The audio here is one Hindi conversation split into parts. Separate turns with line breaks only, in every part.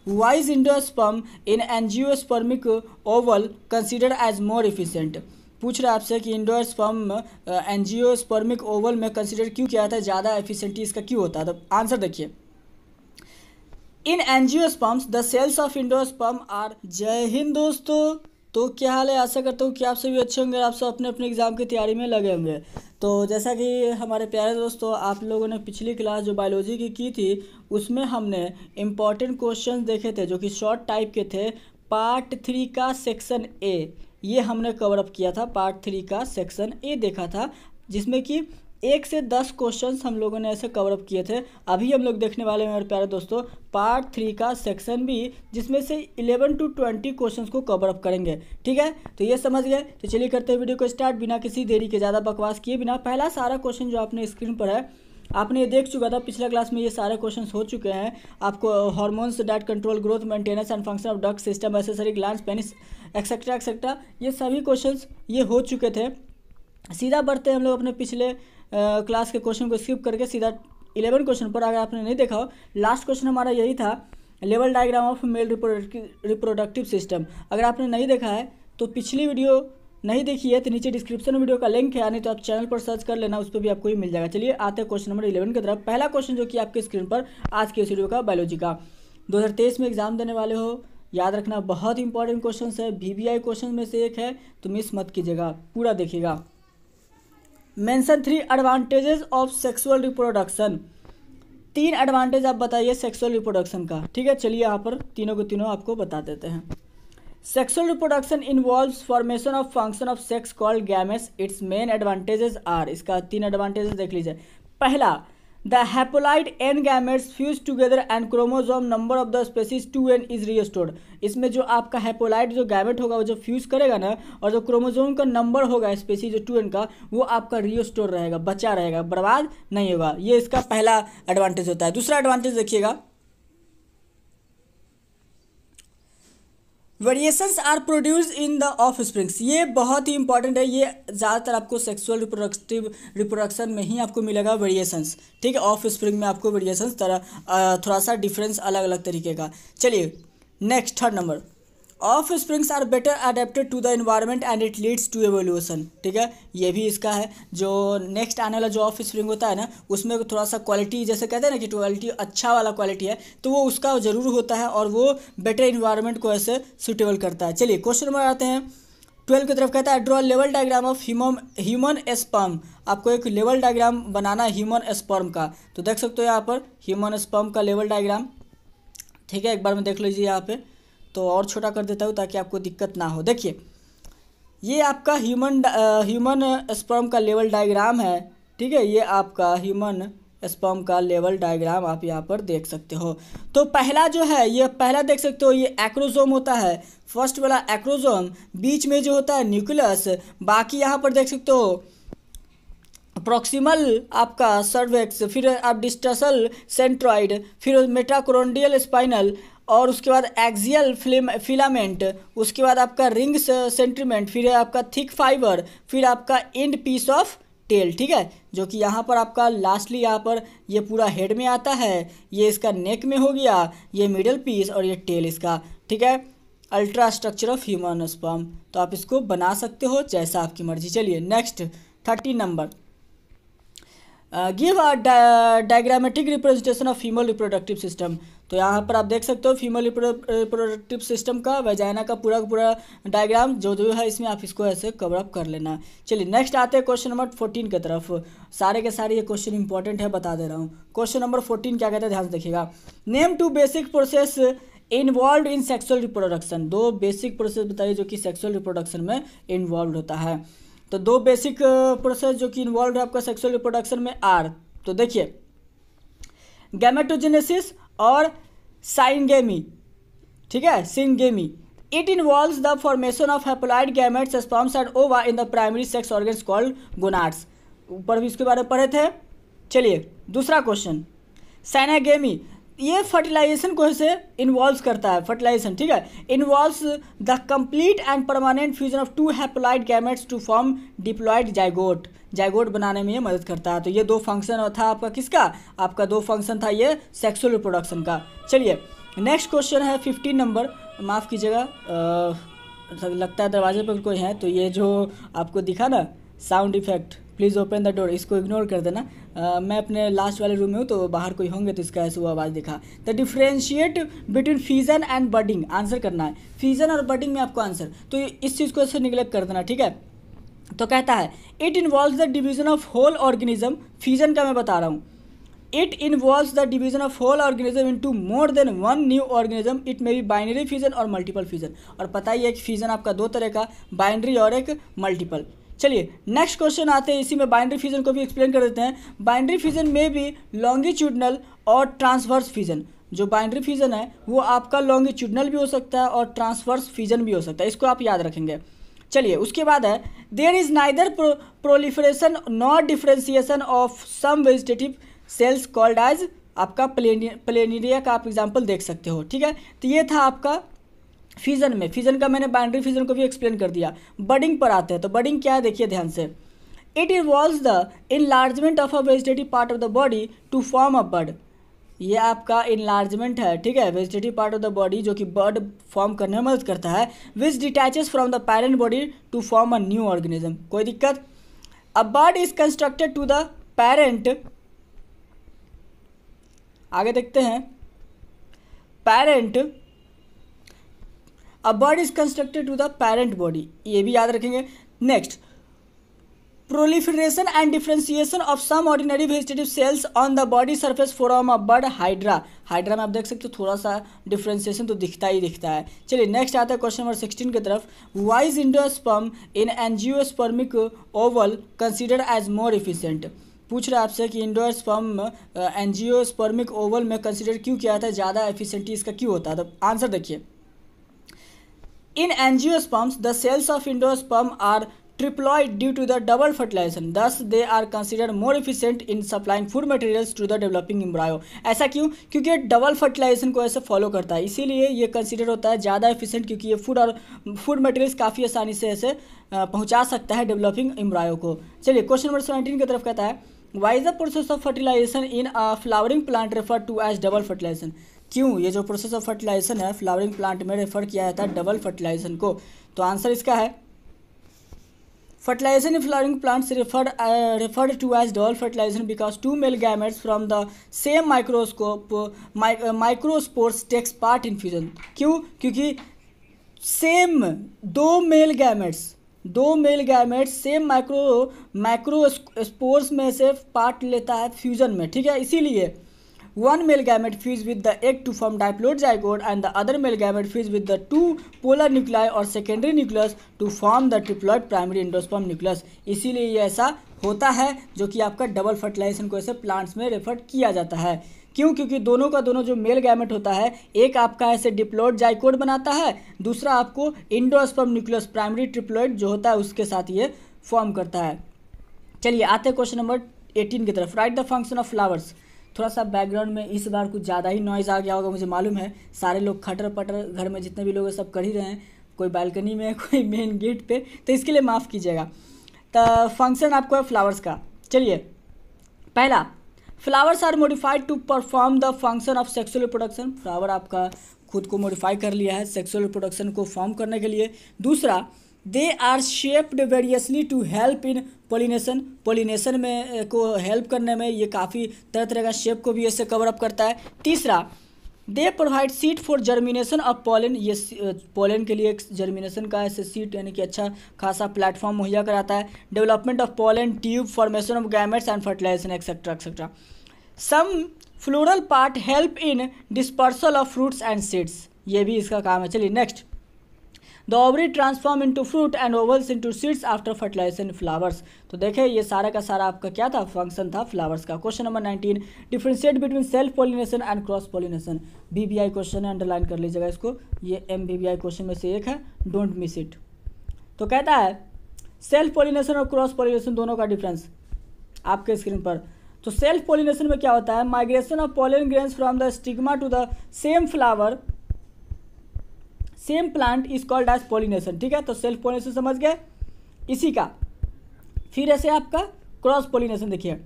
Why is angiosperm in angiospermic ovule considered as more efficient. पूछ रहा है आपसे कि एंजियोस्पर्म एंजियोस्पर्मिक ओवल में कंसिडर क्यों किया जाता है, ज़्यादा एफिशिएंटी इसका क्यों होता है। तो आंसर देखिए, in angiosperms the cells of angiosperm are. जय हिंद दोस्तों, तो क्या हाल है, आशा करता हूँ कि आप सभी अच्छे होंगे, आप सब अपने अपने एग्जाम की तैयारी में लगे होंगे। तो जैसा कि हमारे प्यारे दोस्तों, आप लोगों ने पिछली क्लास जो बायोलॉजी की थी उसमें हमने इम्पॉर्टेंट क्वेश्चंस देखे थे जो कि शॉर्ट टाइप के थे। पार्ट 3 का सेक्शन ए ये हमने कवर अप किया था। पार्ट 3 का सेक्शन ए देखा था जिसमें कि 1 से 10 क्वेश्चंस हम लोगों ने ऐसे कवर अप किए थे। अभी हम लोग देखने वाले हैं मेरे प्यारे दोस्तों पार्ट 3 का सेक्शन बी, जिसमें से 11 to 20 क्वेश्चंस को कवर अप करेंगे। ठीक है, तो ये समझ गए। तो चलिए करते हैं वीडियो को स्टार्ट बिना किसी देरी के, ज़्यादा बकवास किए बिना। पहला सारा क्वेश्चन जो आपने स्क्रीन पर है आपने ये देख चुका था पिछला क्लास में, ये सारे क्वेश्चंस हो चुके हैं। आपको hormones that control growth maintenance and function of duct system, accessory glands, penis etcetera etcetera, ये सभी क्वेश्चंस ये हो चुके थे। सीधा बढ़ते हैं हम लोग अपने पिछले क्लास के क्वेश्चन को स्किप करके सीधा 11 क्वेश्चन पर। अगर आपने नहीं देखा हो, लास्ट क्वेश्चन हमारा यही था, level diagram of male reproductive system. अगर आपने नहीं देखा है तो पिछली वीडियो नहीं देखी है तो नीचे डिस्क्रिप्शन वीडियो का लिंक है, यानी तो आप चैनल पर सर्च कर लेना, उस पर भी आपको ही मिल जाएगा। चलिए आते हैं क्वेश्चन नंबर 11 की तरफ। पहला क्वेश्चन जो कि आपके स्क्रीन पर आज के इस वीडियो का बायोलॉजी का 2023 में एग्जाम देने वाले हो, याद रखना बहुत इंपॉर्टेंट क्वेश्चन है, VVI क्वेश्चन में से एक है, तो मिस मत कीजिएगा, पूरा देखिएगा। Mention 3 advantages of sexual reproduction. 3 advantage आप बताइए सेक्सुअल रिप्रोडक्शन का। ठीक है, चलिए यहाँ पर तीनों को तीनों आपको बता देते हैं। Sexual reproduction involves formation of function of sex called gametes. Its main advantages are. इसका 3 एडवांटेजेस देख लीजिए। पहला, the haploid n gametes fuse together and chromosome number of the species 2n is restored. इसमें जो आपका हैप्लॉइड जो गैमेट होगा वो जो फ्यूज करेगा ना, और जो क्रोमोसोम का नंबर होगा स्पेसीज जो 2n का, वो आपका रिस्टोर रहेगा, बचा रहेगा, बर्बाद नहीं होगा। ये इसका पहला एडवांटेज होता है। दूसरा एडवांटेज देखिएगा, variations are produce in the offsprings. ये बहुत ही इंपॉर्टेंट है, ये ज़्यादातर आपको सेक्सुअल रिप्रोडक्शन में ही आपको मिलेगा वेरिएशंस। ठीक है, ऑफ स्प्रिंग में आपको वेरिएशंस थोड़ा सा डिफरेंस अलग अलग तरीके का। चलिए next, third number, offsprings are better adapted to the environment and it leads to evolution. ठीक है, ये भी इसका है। जो नेक्स्ट आने वाला जो ऑफ स्प्रिंग होता है ना, उसमें थोड़ा सा क्वालिटी, जैसे कहते हैं ना कि क्वालिटी अच्छा वाला क्वालिटी है, तो वो उसका ज़रूर होता है और वो बेटर इन्वायरमेंट को ऐसे सुटेबल करता है। चलिए क्वेश्चन नंबर आते हैं 12 की तरफ। कहता है draw level diagram of human sperm. आपको एक लेवल डायग्राम बनाना है ह्यूमन स्पर्म का। तो देख सकते हो यहाँ पर ह्यूमन स्पर्म का लेवल डायग्राम। ठीक है, एक बार में देख लीजिए यहाँ पे, तो और छोटा कर देता हूँ ताकि आपको दिक्कत ना हो। देखिए ये आपका ह्यूमन स्पर्म का लेवल डायग्राम है। ठीक है, ये आपका ह्यूमन स्पर्म का लेवल डायग्राम आप यहाँ पर देख सकते हो। तो पहला जो है, ये पहला देख सकते हो, ये एक्रोसोम होता है, फर्स्ट वाला एक्रोसोम, बीच में जो होता है न्यूक्लियस, बाकी यहाँ पर देख सकते हो प्रॉक्सिमल आपका सर्वेक्स, फिर आप डिस्टसल सेंट्रॉइड, फिर मेटाकोरोंडियल स्पाइनल, और उसके बाद एक्सियल फिलामेंट, उसके बाद आपका रिंग सेंट्रीमेंट, फिर आपका थिक फाइबर, फिर आपका एंड पीस ऑफ टेल। ठीक है, जो कि यहाँ पर आपका लास्टली यहाँ पर ये पूरा हेड में आता है, ये इसका नेक में हो गया, ये मिडल पीस और ये टेल इसका। ठीक है, ultra structure of human sperm. तो आप इसको बना सकते हो जैसा आपकी मर्जी। चलिए next 13 number, give a diagrammatic representation of female reproductive system. तो यहाँ पर आप देख सकते हो फीमेल रिप्रोडक्टिव सिस्टम का, वजाइना का पूरा डायग्राम जो जो है इसमें आप इसको ऐसे कवर अप कर लेना। चलिए नेक्स्ट आते हैं क्वेश्चन नंबर 14 की तरफ। सारे के सारे ये क्वेश्चन इंपॉर्टेंट है, बता दे रहा हूँ। क्वेश्चन नंबर 14 क्या कहते हैं, ध्यान से देखिएगा। Name 2 basic process involve in sexual reproduction. 2 basic process बताइए जो कि सेक्सुअल रिप्रोडक्शन में इन्वॉल्व होता है। तो 2 बेसिक प्रोसेस जो कि इन्वॉल्व है आपका सेक्सुअल रिप्रोडक्शन में आर। तो देखिए गैमेटोजेनेसिस और साइनगेमी। ठीक है, syngamy. It involves the formation of haploid gametes, sperms and ova in the primary sex organs called gonads. ऊपर भी इसके बारे में पढ़े थे। चलिए दूसरा क्वेश्चन, साइनागेमी। ये फर्टिलाइजेशन को से इन्वॉल्व करता है, फर्टिलाइजेशन। ठीक है, involves the complete and permanent fusion of 2 haploid gametes to form diploid zygote. Zygote बनाने में ये मदद करता है। तो ये 2 फंक्शन था आपका, किसका, आपका 2 फंक्शन था ये सेक्सुअल रिप्रोडक्शन का। चलिए नेक्स्ट क्वेश्चन है 15 नंबर, माफ़ कीजिएगा, लगता है दरवाजे पर कोई है, तो ये जो आपको दिखा ना sound effect, please open the door, इसको इग्नोर कर देना। मैं अपने लास्ट वाले रूम में हूँ, तो बाहर कोई होंगे तो इसका ऐसे वो आवाज़ दिखा। The differentiate between fusion and budding, answer करना है फ्यूजन और बडिंग में आपको आंसर, तो इस चीज़ को ऐसे निगलेक्ट कर देना, ठीक है। तो कहता है it involves the division of whole organism, fusion का मैं बता रहा हूँ, it involves the division of whole organism into more than one new organism, it may be binary fusion और मल्टीपल फ्यूजन। और पता ही है कि फ्यूजन आपका दो तरह का, बाइनरी और एक मल्टीपल। चलिए नेक्स्ट क्वेश्चन आते हैं, इसी में बाइनरी फ्यूजन को भी एक्सप्लेन कर देते हैं। बाइनरी फ्यूजन में भी लॉन्गिट्यूडनल और ट्रांसवर्स फ्यूजन, जो बाइनरी फ्यूजन है वो आपका लॉन्गिट्यूडनल भी हो सकता है और ट्रांसवर्स फ्यूजन भी हो सकता है, इसको आप याद रखेंगे। चलिए उसके बाद है there is neither proliferation not differentiation of some vegetative cells called as, आपका प्लेनिरिया का आप एग्जाम्पल देख सकते हो, ठीक है। तो ये था आपका फ्यूजन में, फ्यूजन का मैंने बाइनरी फ्यूजन को भी एक्सप्लेन कर दिया। बडिंग पर आते हैं, तो बडिंग क्या है देखिए ध्यान से, it involves the enlargement of a vegetative part of the body to form a bud, ये आपका इनलार्जमेंट है, ठीक है, vegetative part of the body जो कि बर्ड फॉर्म करने में मदद करता है, which detaches from the parent body to form a new organism. कोई दिक्कत? A bud is constructed to the parent, आगे देखते हैं, parent, a bud is constructed to the parent body, ये भी याद रखेंगे। Next, proliferation and differentiation of some ordinary vegetative cells on the body surface from a bud hydra, hydra में आप देख सकते हो थोड़ा सा डिफ्रेंसिएशन तो दिखता ही दिखता है। चलिए नेक्स्ट आता है क्वेश्चन नंबर 16 की तरफ, why is angiosperm in angiospermic ovule considered as more efficient, पूछ रहा है आपसे कि एंजियोस्पर्म एंजियोस्पर्मिक ओवल में कंसिडर क्यों किया था, ज़्यादा एफिशिएंटी इसका क्यों होता है। तो आंसर देखिए, in angiosperms the cells of angiosperm are triploid due to the double fertilization, thus they are considered more efficient in supplying food materials to the developing embryo। ऐसा क्यों? क्योंकि डबल फर्टिलाइजेशन को ऐसे फॉलो करता है, इसीलिए ये कंसिडर होता है ज़्यादा एफिशिएंट, क्योंकि ये फूड मटेरियल्स काफ़ी आसानी से ऐसे पहुंचा सकता है डेवलपिंग एम्ब्रायो को। चलिए क्वेश्चन नंबर 17 की तरफ कहता है, why is the process of fertilisation in a flowering plant refer to as double fertilisation, क्यों ये जो प्रोसेस ऑफ फर्टिलाइजेशन है फ्लावरिंग प्लांट में रेफर किया जाता है डबल फर्टिलाइजेशन को। तो आंसर इसका है fertilization in flowering plants referred to as double fertilization because two male gametes from the same microspores takes part in fusion। क्यों? क्योंकि सेम दो मेल गैमेट्स सेम माइक्रोस्पोर्स में से पार्ट लेता है फ्यूजन में, ठीक है। इसीलिए one male gamete fuse with the egg to form diploid zygote and the other male gamete fuse with the two polar nuclei or secondary nucleus to form the triploid primary endosperm nucleus। इसीलिए ये ऐसा होता है जो कि आपका डबल फर्टिलाइजेशन को ऐसे प्लांट्स में रेफर किया जाता है। क्यों? क्योंकि दोनों का दोनों जो मेल गैमेट होता है, एक आपका ऐसे डिप्लॉइड जाइकोट बनाता है, दूसरा आपको एंडोस्पर्म न्यूक्लियस प्राइमरी ट्रिप्लॉइड जो होता है उसके साथ ये फॉर्म करता है। चलिए आते हैं क्वेश्चन नंबर 18 की तरफ, right the function of flowers. थोड़ा सा बैकग्राउंड में इस बार कुछ ज़्यादा ही नॉइज़ आ गया होगा, मुझे मालूम है, सारे लोग खटर पटर घर में जितने भी लोग हैं सब कर ही रहे हैं, कोई बालकनी में, कोई मेन गेट पे, तो इसके लिए माफ़ कीजिएगा। तो फंक्शन आपको है फ्लावर्स का। चलिए पहला, flowers are modified to perform the function of sexual reproduction, flower आपका खुद को मॉडिफाई कर लिया है सेक्सुअल रिप्रोडक्शन को फॉर्म करने के लिए। दूसरा, they are shaped variously to help in pollination, pollination में को हेल्प करने में ये काफ़ी तरह तरह का शेप को भी ऐसे कवर अप करता है। तीसरा, they provide seat for germination of pollen, ये पॉलन के लिए एक जर्मिनेशन का ऐसे सीट यानी कि अच्छा खासा प्लेटफॉर्म मुहैया कराता है। Development of pollen tube, formation of gametes and fertilisation etcetera etcetera. Some floral part help in dispersal of fruits and seeds, ये भी इसका काम है। चलिए next, the ovary transform into fruit and ovules into seeds after fertilisation flowers. तो देखें ये सारा का सारा आपका क्या था, फंक्शन था फ्लावर्स का। Question number 19, differentiate between self pollination and cross pollination, BBI question है, अंडरलाइन कर लीजिएगा इसको, ये MBBI क्वेश्चन में से एक है, डोंट मिस इट। तो कहता है सेल्फ पॉलिनेशन और क्रॉस पॉलिनेशन दोनों का डिफरेंस आपके स्क्रीन पर। तो सेल्फ पॉलिनेशन में क्या होता है, migration of pollen grains from the stigma to the same flower same plant is called as pollination, ठीक है। तो सेल्फ पॉलिनेशन समझ गए इसी का। फिर ऐसे आपका क्रॉस पॉलिनेशन देखिए,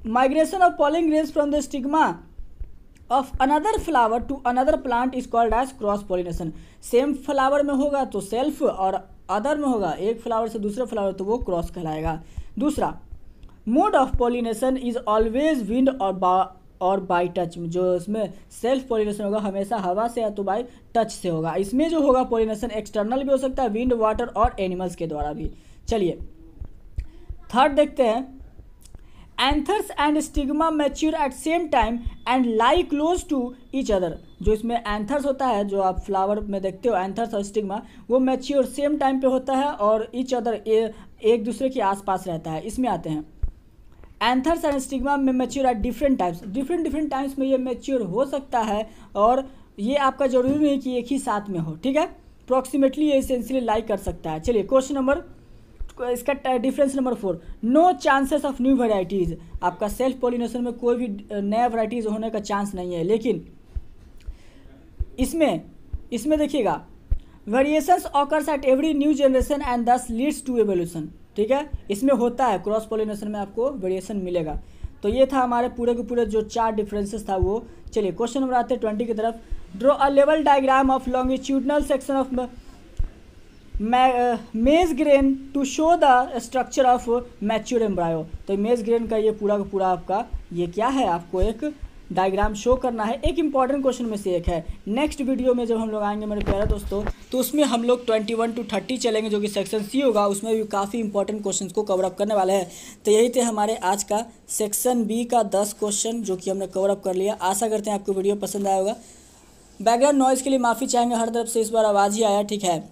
migration of pollen grains from the stigma of another flower to another plant is called as cross pollination. Same flower में होगा तो सेल्फ, और अदर में होगा एक फ्लावर से दूसरे फ्लावर तो वो क्रॉस कहलाएगा। दूसरा, mode of pollination is always wind और बाई टच। जो इसमें सेल्फ पॉलिनेशन होगा हमेशा हवा से या तो बाई टच से होगा। इसमें जो होगा पॉलिनेशन एक्सटर्नल भी हो सकता है, विंड, वाटर और एनिमल्स के द्वारा भी। चलिए थर्ड देखते हैं, anthers and stigma mature at same time and lie close to each other. जो इसमें एंथर्स होता है, जो आप फ्लावर में देखते हो एंथर्स और स्टिग्मा, वो मैच्योर सेम टाइम पे होता है और ईच अदर एक दूसरे के आसपास रहता है। इसमें आते हैं, एंथर्स एंड स्टिग्मा में mature at different times. Different times में ये मैच्योर हो सकता है और ये आपका जरूरी नहीं कि एक ही साथ में हो, ठीक है। अप्रॉक्सीमेटली ये इसेंशियली लाई कर सकता है। चलिए क्वेश्चन नंबर, इसका difference number 4, no chances of new varieties. आपका सेल्फ पॉलिनेशन में कोई भी नया वैराइटीज़ होने का चांस नहीं है, लेकिन इसमें देखिएगा, variations occurs at every new generation and दस लीड्स टू एवोल्यूशन, ठीक है। इसमें होता है क्रॉस पॉलिनेशन में आपको वेरिएशन मिलेगा। तो ये था हमारे पूरे के पूरे जो 4 डिफरेंसेस था वो। चलिए क्वेश्चन नंबर आते हैं 20 की तरफ। ड्रॉ अ लेवल diagram of longitudinal section of maize grain to show the structure of mature embryo. तो मेज ग्रेन का ये पूरा का पूरा आपका ये क्या है, आपको एक डायग्राम शो करना है। एक इंपॉर्टेंट क्वेश्चन में से एक है। नेक्स्ट वीडियो में जब हम लोग आएंगे मेरे प्यारे दोस्तों, तो उसमें हम लोग 21 to 30 चलेंगे, जो कि सेक्शन सी होगा। उसमें भी काफ़ी इंपॉर्टेंट क्वेश्चन को कवर अप करने वाले हैं। तो यही थे हमारे आज का सेक्शन बी का 10 क्वेश्चन, जो कि हमने कवर अप कर लिया। आशा करते हैं आपको वीडियो पसंद आया होगा। बैकग्राउंड नॉइज़ के लिए माफ़ी चाहेंगे, हर तरफ से इस बार आवाज़ ही आया, ठीक है।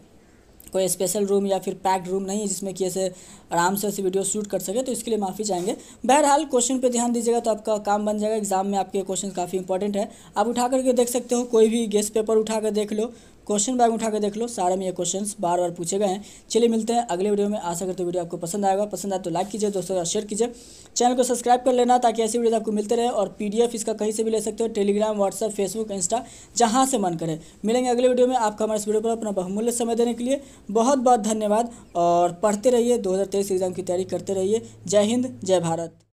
कोई स्पेशल रूम या फिर पैक्ड रूम नहीं है जिसमें कि ऐसे आराम से ऐसे वीडियो शूट कर सके, तो इसके लिए माफ़ी चाहेंगे। बहरहाल क्वेश्चन पे ध्यान दीजिएगा तो आपका काम बन जाएगा। एग्जाम में आपके क्वेश्चन काफ़ी इंपॉर्टेंट है। आप उठा करके देख सकते हो, कोई भी गेस्ट पेपर उठा कर देख लो, क्वेश्चन बैग उठा कर देख लो, सारे में ये क्वेश्चंस बार बार पूछे गए हैं। चलिए मिलते हैं अगले वीडियो में। आशा करते वीडियो आपको पसंद आएगा। पसंद आए तो लाइक कीजिए, दोस्तों का शेयर कीजिए, चैनल को सब्सक्राइब कर लेना ताकि ऐसी वीडियो आपको मिलते रहे। और PDF इसका कहीं से भी ले सकते हो, टेलीग्राम, व्हाट्सअप, फेसबुक, इंस्टा, जहाँ से मन करे। मिलेंगे अगले वीडियो में। आपका हमारे इस वीडियो पर अपना बहुमूल्य समय देने के लिए बहुत बहुत धन्यवाद। और पढ़ते रहिए, 2023 एग्जाम की तैयारी करते रहिए। जय हिंद, जय भारत।